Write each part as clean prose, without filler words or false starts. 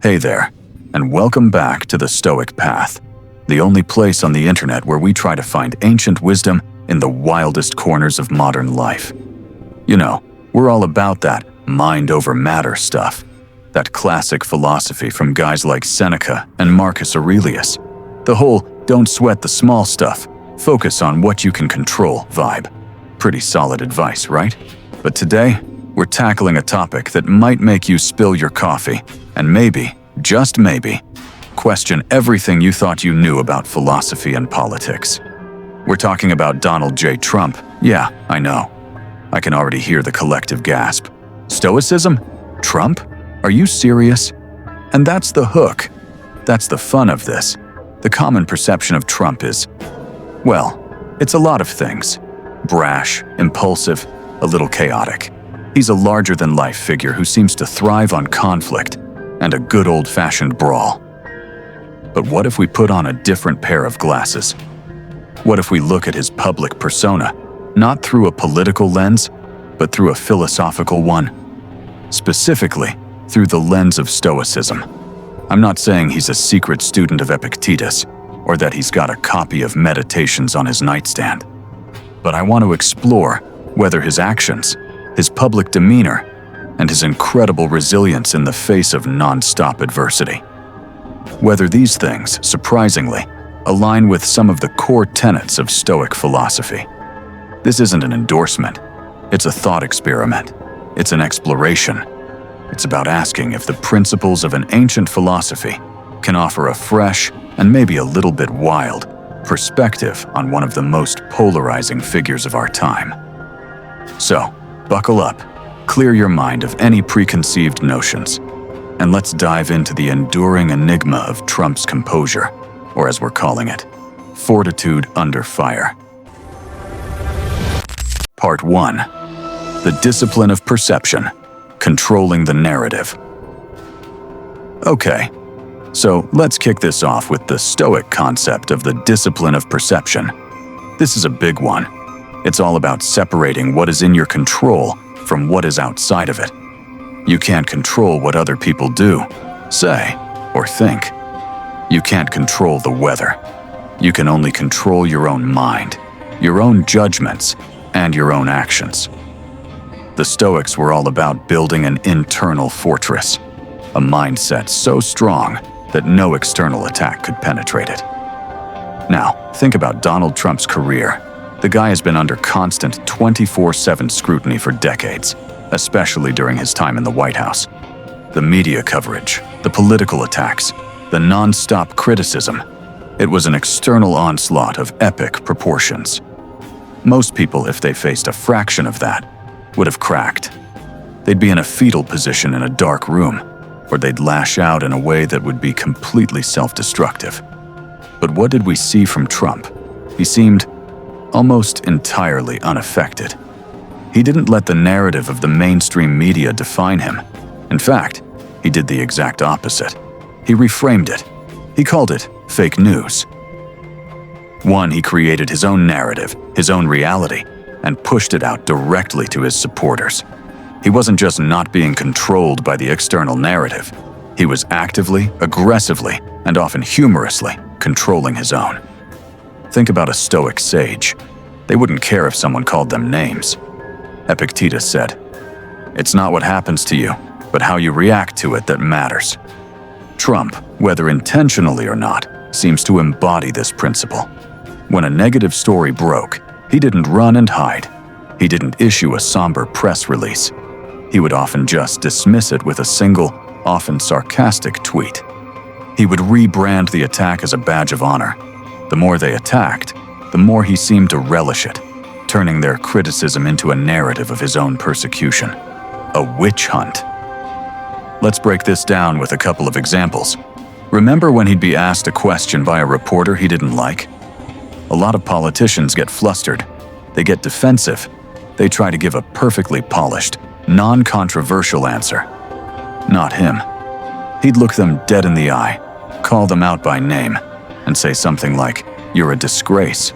Hey there, and welcome back to the Stoic Path, the only place on the internet where we try to find ancient wisdom in the wildest corners of modern life. You know, we're all about that mind over matter stuff, that classic philosophy from guys like Seneca and Marcus Aurelius, the whole don't sweat the small stuff, focus on what you can control vibe. Pretty solid advice, right? But today, we're tackling a topic that might make you spill your coffee and maybe, just maybe, question everything you thought you knew about philosophy and politics. We're talking about Donald J. Trump. Yeah, I know. I can already hear the collective gasp. Stoicism? Trump? Are you serious? And that's the hook. That's the fun of this. The common perception of Trump is, well, it's a lot of things. Brash, impulsive, a little chaotic. He's a larger-than-life figure who seems to thrive on conflict and a good old-fashioned brawl. But what if we put on a different pair of glasses? What if we look at his public persona, not through a political lens, but through a philosophical one? Specifically, through the lens of Stoicism. I'm not saying he's a secret student of Epictetus, or that he's got a copy of Meditations on his nightstand. But I want to explore whether his actions, his public demeanor, and his incredible resilience in the face of non-stop adversity. Whether these things, surprisingly, align with some of the core tenets of Stoic philosophy. This isn't an endorsement. It's a thought experiment. It's an exploration. It's about asking if the principles of an ancient philosophy can offer a fresh and maybe a little bit wild perspective on one of the most polarizing figures of our time. So, buckle up, clear your mind of any preconceived notions, and let's dive into the enduring enigma of Trump's composure, or as we're calling it, Fortitude under fire. Part 1. The discipline of perception, controlling the narrative. Okay, so let's kick this off with the Stoic concept of the discipline of perception. This is a big one. It's all about separating what is in your control from what is outside of it. You can't control what other people do, say, or think. You can't control the weather. You can only control your own mind, your own judgments, and your own actions. The Stoics were all about building an internal fortress, a mindset so strong that no external attack could penetrate it. Now, think about Donald Trump's career. The guy has been under constant 24/7 scrutiny for decades, especially during his time in the White House. The media coverage, the political attacks, the non-stop criticism. It was an external onslaught of epic proportions. Most people, if they faced a fraction of that, would have cracked. They'd be in a fetal position in a dark room, or they'd lash out in a way that would be completely self-destructive. But what did we see from Trump? He seemed almost entirely unaffected. He didn't let the narrative of the mainstream media define him. In fact, he did the exact opposite. He reframed it. He called it fake news. He created his own narrative, his own reality, and pushed it out directly to his supporters. He wasn't just not being controlled by the external narrative. He was actively, aggressively, and often humorously controlling his own. Think about a Stoic sage. They wouldn't care if someone called them names. Epictetus said, "It's not what happens to you, but how you react to it that matters." Trump, whether intentionally or not, seems to embody this principle. When a negative story broke, he didn't run and hide. He didn't issue a somber press release. He would often just dismiss it with a single, often sarcastic tweet. He would rebrand the attack as a badge of honor. The more they attacked, the more he seemed to relish it, turning their criticism into a narrative of his own persecution. A witch hunt. Let's break this down with a couple of examples. Remember when he'd be asked a question by a reporter he didn't like? A lot of politicians get flustered. They get defensive. They try to give a perfectly polished, non-controversial answer. Not him. He'd look them dead in the eye, call them out by name, and say something like, "You're a disgrace,"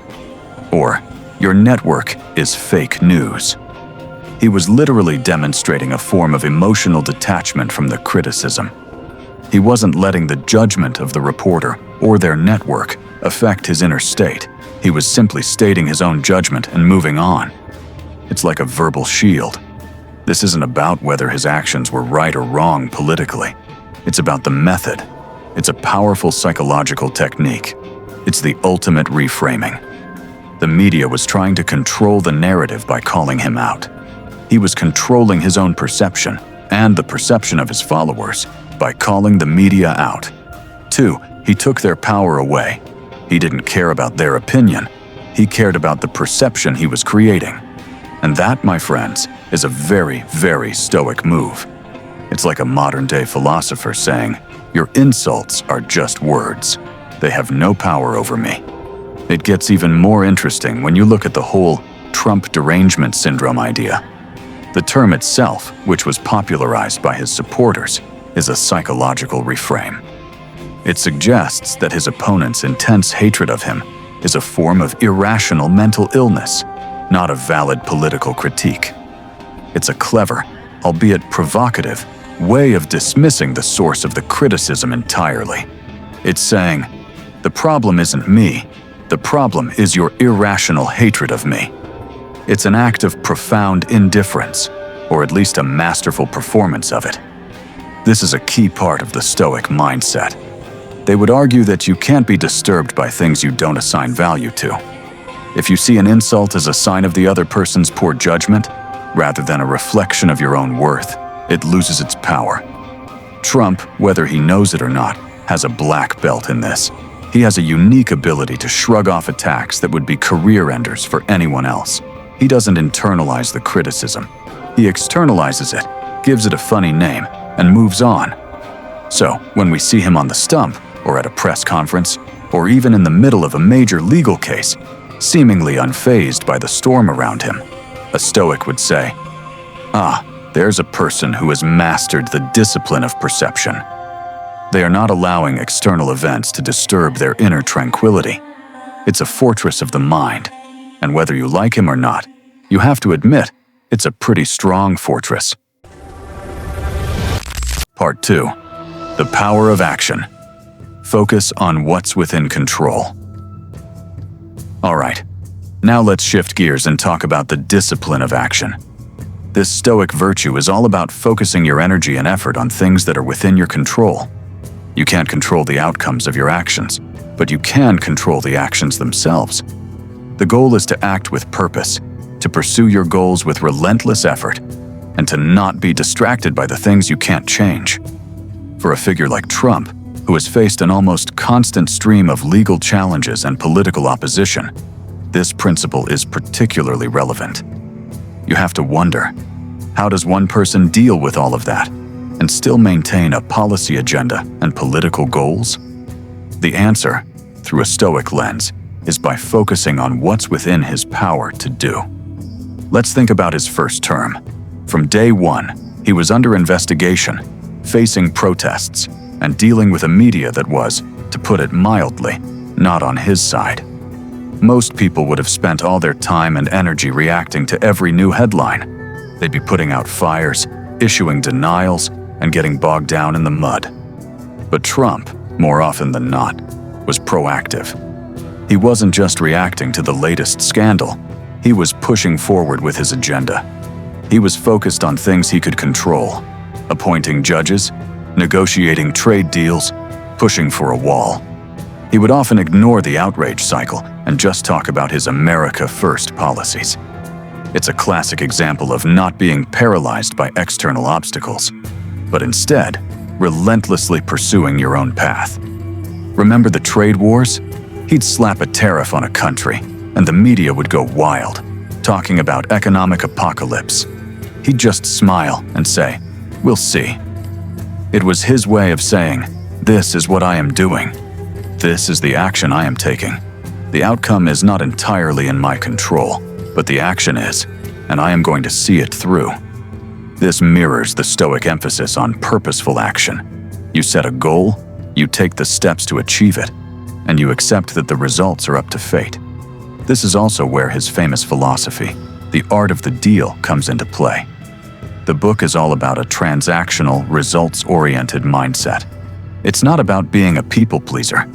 or "Your network is fake news." He was literally demonstrating a form of emotional detachment from the criticism. He wasn't letting the judgment of the reporter or their network affect his inner state. He was simply stating his own judgment and moving on. It's like a verbal shield. This isn't about whether his actions were right or wrong politically. It's about the method. It's a powerful psychological technique. It's the ultimate reframing. The media was trying to control the narrative by calling him out. He was controlling his own perception and the perception of his followers by calling the media out. 2, he took their power away. He didn't care about their opinion. He cared about the perception he was creating. And that, my friends, is a very, very Stoic move. It's like a modern-day philosopher saying, "Your insults are just words. They have no power over me." It gets even more interesting when you look at the whole Trump derangement syndrome idea. The term itself, which was popularized by his supporters, is a psychological reframe. It suggests that his opponents' intense hatred of him is a form of irrational mental illness, not a valid political critique. It's a clever, albeit provocative, way of dismissing the source of the criticism entirely. It's saying, the problem isn't me, the problem is your irrational hatred of me. It's an act of profound indifference, or at least a masterful performance of it. This is a key part of the Stoic mindset. They would argue that you can't be disturbed by things you don't assign value to. If you see an insult as a sign of the other person's poor judgment, rather than a reflection of your own worth, it loses its power. Trump, whether he knows it or not, has a black belt in this. He has a unique ability to shrug off attacks that would be career enders for anyone else. He doesn't internalize the criticism. He externalizes it, gives it a funny name, and moves on. So, when we see him on the stump, or at a press conference, or even in the middle of a major legal case, seemingly unfazed by the storm around him, a Stoic would say, "Ah, there's a person who has mastered the discipline of perception." They are not allowing external events to disturb their inner tranquility. It's a fortress of the mind, and whether you like him or not, you have to admit it's a pretty strong fortress. Part 2. The power of action. Focus on what's within control. All right, now let's shift gears and talk about the discipline of action. This Stoic virtue is all about focusing your energy and effort on things that are within your control. You can't control the outcomes of your actions, but you can control the actions themselves. The goal is to act with purpose, to pursue your goals with relentless effort, and to not be distracted by the things you can't change. For a figure like Trump, who has faced an almost constant stream of legal challenges and political opposition, this principle is particularly relevant. You have to wonder, how does one person deal with all of that and still maintain a policy agenda and political goals? The answer, through a Stoic lens, is by focusing on what's within his power to do. Let's think about his first term. From day one, he was under investigation, facing protests, and dealing with a media that was, to put it mildly, not on his side. Most people would have spent all their time and energy reacting to every new headline. They'd be putting out fires, issuing denials, and getting bogged down in the mud. But Trump, more often than not, was proactive. He wasn't just reacting to the latest scandal, he was pushing forward with his agenda. He was focused on things he could control, appointing judges, negotiating trade deals, pushing for a wall. He would often ignore the outrage cycle and just talk about his America First policies. It's a classic example of not being paralyzed by external obstacles, but instead, relentlessly pursuing your own path. Remember the trade wars? He'd slap a tariff on a country, and the media would go wild, talking about economic apocalypse. He'd just smile and say, "We'll see." It was his way of saying, "This is what I am doing. This is the action I am taking. The outcome is not entirely in my control, but the action is, and I am going to see it through." This mirrors the Stoic emphasis on purposeful action. You set a goal, you take the steps to achieve it, and you accept that the results are up to fate. This is also where his famous philosophy, the art of the deal, comes into play. The book is all about a transactional, results-oriented mindset. It's not about being a people pleaser.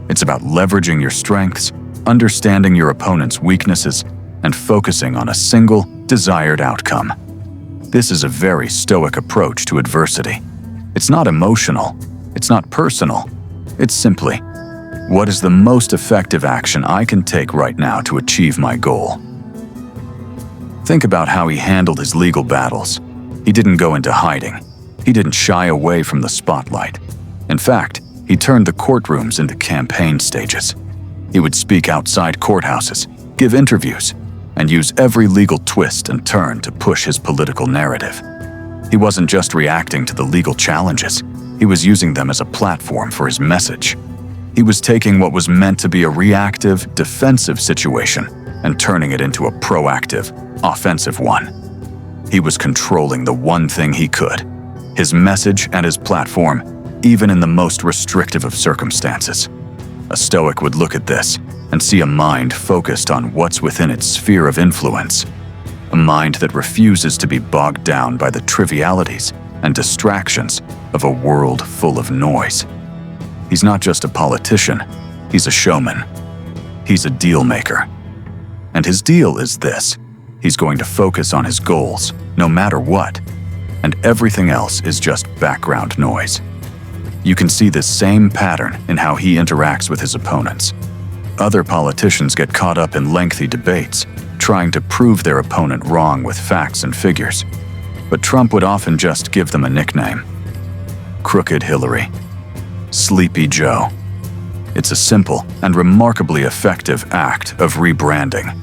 It's about leveraging your strengths, understanding your opponent's weaknesses, and focusing on a single, desired outcome. This is a very Stoic approach to adversity. It's not emotional. It's not personal. It's simply, what is the most effective action I can take right now to achieve my goal? Think about how he handled his legal battles. He didn't go into hiding. He didn't shy away from the spotlight. In fact, he turned the courtrooms into campaign stages. He would speak outside courthouses, give interviews, and use every legal twist and turn to push his political narrative. He wasn't just reacting to the legal challenges. He was using them as a platform for his message. He was taking what was meant to be a reactive, defensive situation and turning it into a proactive, offensive one. He was controlling the one thing he could, his message and his platform, even in the most restrictive of circumstances. A Stoic would look at this and see a mind focused on what's within its sphere of influence, a mind that refuses to be bogged down by the trivialities and distractions of a world full of noise. He's not just a politician, he's a showman. He's a deal maker. And his deal is this: he's going to focus on his goals, no matter what, and everything else is just background noise. You can see this same pattern in how he interacts with his opponents. Other politicians get caught up in lengthy debates, trying to prove their opponent wrong with facts and figures. But Trump would often just give them a nickname: Crooked Hillary, Sleepy Joe. It's a simple and remarkably effective act of rebranding.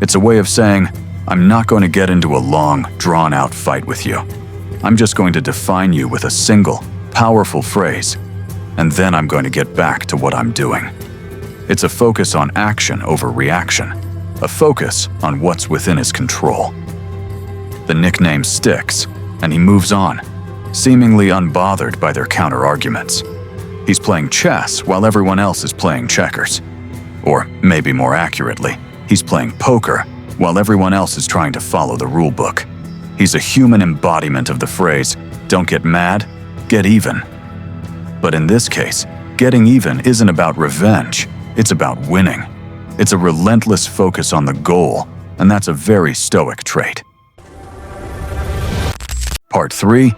It's a way of saying, I'm not going to get into a long, drawn-out fight with you. I'm just going to define you with a single, powerful phrase, and then I'm going to get back to what I'm doing. It's a focus on action over reaction, a focus on what's within his control. The nickname sticks, and he moves on, seemingly unbothered by their counter-arguments. He's playing chess while everyone else is playing checkers. Or, maybe more accurately, he's playing poker while everyone else is trying to follow the rule book. He's a human embodiment of the phrase, don't get mad, get even. But in this case, getting even isn't about revenge, it's about winning. It's a relentless focus on the goal, and that's a very Stoic trait. Part 3.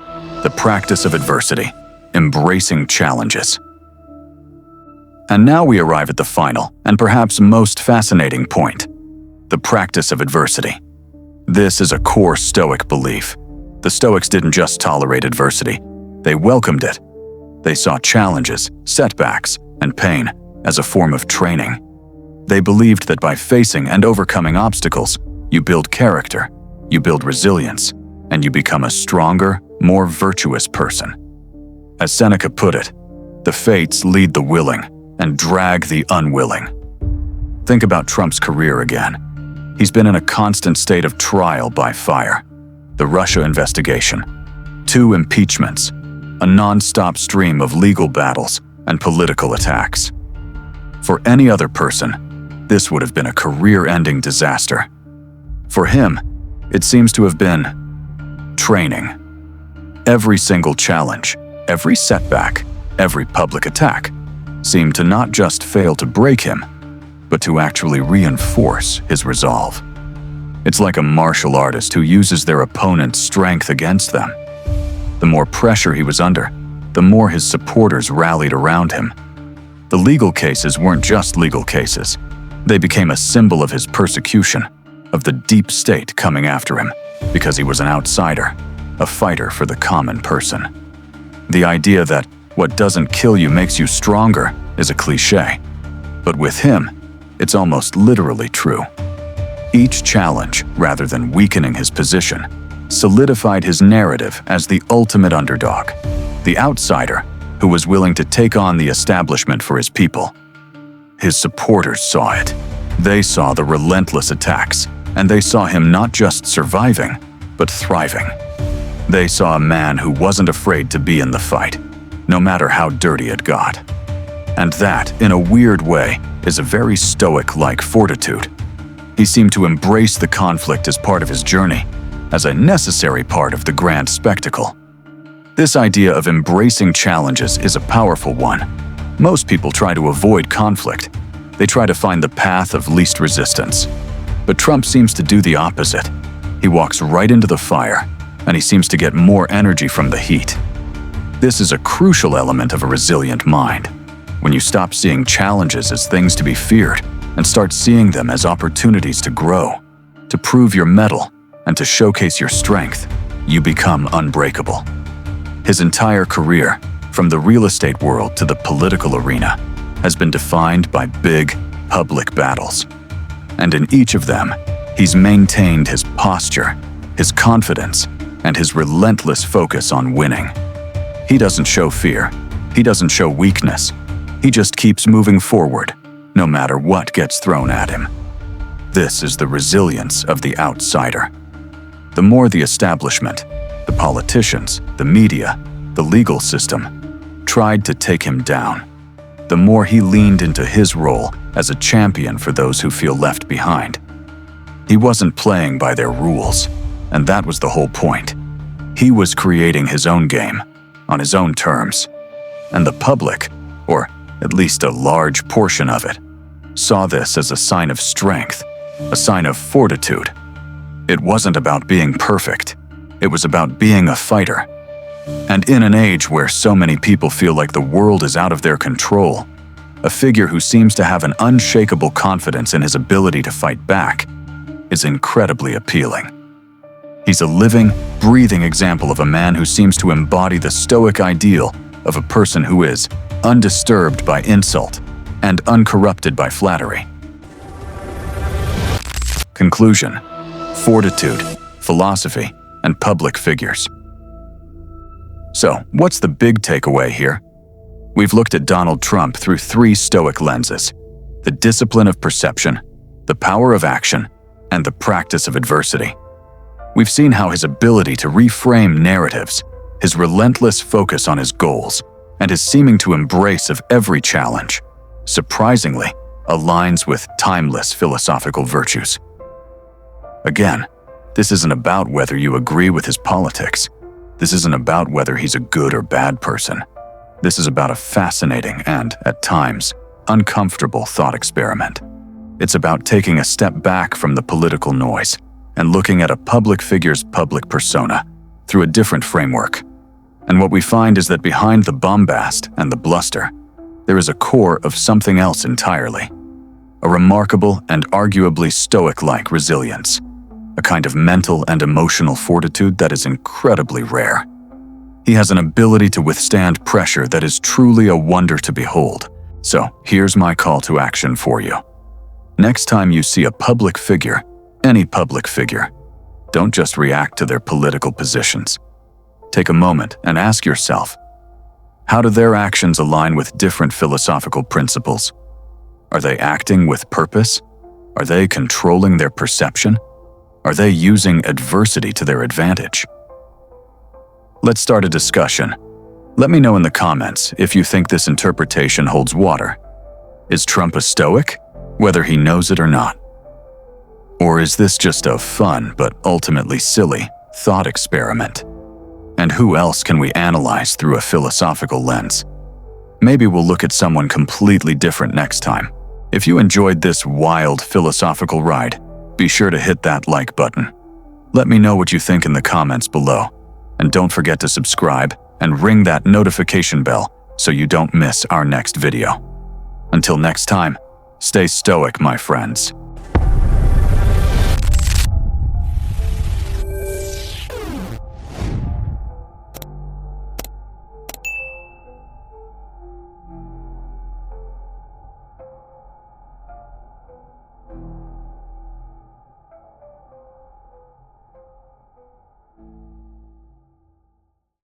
The practice of adversity. Embracing challenges. And now we arrive at the final, and perhaps most fascinating point: the practice of adversity. This is a core Stoic belief. The Stoics didn't just tolerate adversity, they welcomed it. They saw challenges, setbacks, and pain as a form of training. They believed that by facing and overcoming obstacles, you build character, you build resilience, and you become a stronger, more virtuous person. As Seneca put it, the fates lead the willing and drag the unwilling. Think about Trump's career again. He's been in a constant state of trial by fire. The Russia investigation, 2 impeachments, a non-stop stream of legal battles and political attacks. For any other person, this would have been a career-ending disaster. For him, it seems to have been training. Every single challenge, every setback, every public attack seemed to not just fail to break him, but to actually reinforce his resolve. It's like a martial artist who uses their opponent's strength against them. The more pressure he was under, the more his supporters rallied around him. The legal cases weren't just legal cases. They became a symbol of his persecution, of the deep state coming after him, because he was an outsider, a fighter for the common person. The idea that what doesn't kill you makes you stronger is a cliché, but with him, it's almost literally true. Each challenge, rather than weakening his position, solidified his narrative as the ultimate underdog, the outsider who was willing to take on the establishment for his people. His supporters saw it. They saw the relentless attacks, and they saw him not just surviving, but thriving. They saw a man who wasn't afraid to be in the fight, no matter how dirty it got. And that, in a weird way, is a very Stoic-like fortitude. He seemed to embrace the conflict as part of his journey, as a necessary part of the grand spectacle. This idea of embracing challenges is a powerful one. Most people try to avoid conflict. They try to find the path of least resistance. But Trump seems to do the opposite. He walks right into the fire, and he seems to get more energy from the heat. This is a crucial element of a resilient mind. When you stop seeing challenges as things to be feared and start seeing them as opportunities to grow, to prove your mettle, and to showcase your strength, you become unbreakable. His entire career, from the real estate world to the political arena, has been defined by big, public battles. And in each of them, he's maintained his posture, his confidence, and his relentless focus on winning. He doesn't show fear. He doesn't show weakness. He just keeps moving forward, no matter what gets thrown at him. This is the resilience of the outsider. The more the establishment, the politicians, the media, the legal system tried to take him down, the more he leaned into his role as a champion for those who feel left behind. He wasn't playing by their rules, and that was the whole point. He was creating his own game, on his own terms. And the public, or at least a large portion of it, saw this as a sign of strength, a sign of fortitude. It wasn't about being perfect. It was about being a fighter. And in an age where so many people feel like the world is out of their control, a figure who seems to have an unshakable confidence in his ability to fight back is incredibly appealing. He's a living, breathing example of a man who seems to embody the Stoic ideal of a person who is undisturbed by insult and uncorrupted by flattery. Conclusion: fortitude, philosophy, and public figures. So, what's the big takeaway here? We've looked at Donald Trump through 3 Stoic lenses: the discipline of perception, the power of action, and the practice of adversity. We've seen how his ability to reframe narratives, his relentless focus on his goals, and his seeming to embrace of every challenge, surprisingly, aligns with timeless philosophical virtues. Again, this isn't about whether you agree with his politics. This isn't about whether he's a good or bad person. This is about a fascinating and, at times, uncomfortable thought experiment. It's about taking a step back from the political noise and looking at a public figure's public persona through a different framework. And what we find is that behind the bombast and the bluster, there is a core of something else entirely. A remarkable and arguably Stoic-like resilience. A kind of mental and emotional fortitude that is incredibly rare. He has an ability to withstand pressure that is truly a wonder to behold. So, here's my call to action for you. Next time you see a public figure, any public figure, don't just react to their political positions. Take a moment and ask yourself, how do their actions align with different philosophical principles? Are they acting with purpose? Are they controlling their perception? Are they using adversity to their advantage? Let's start a discussion. Let me know in the comments if you think this interpretation holds water. Is Trump a Stoic, whether he knows it or not? Or is this just a fun but ultimately silly thought experiment? And who else can we analyze through a philosophical lens? Maybe we'll look at someone completely different next time. If you enjoyed this wild philosophical ride, be sure to hit that like button. Let me know what you think in the comments below. And don't forget to subscribe and ring that notification bell so you don't miss our next video. Until next time, stay stoic, my friends.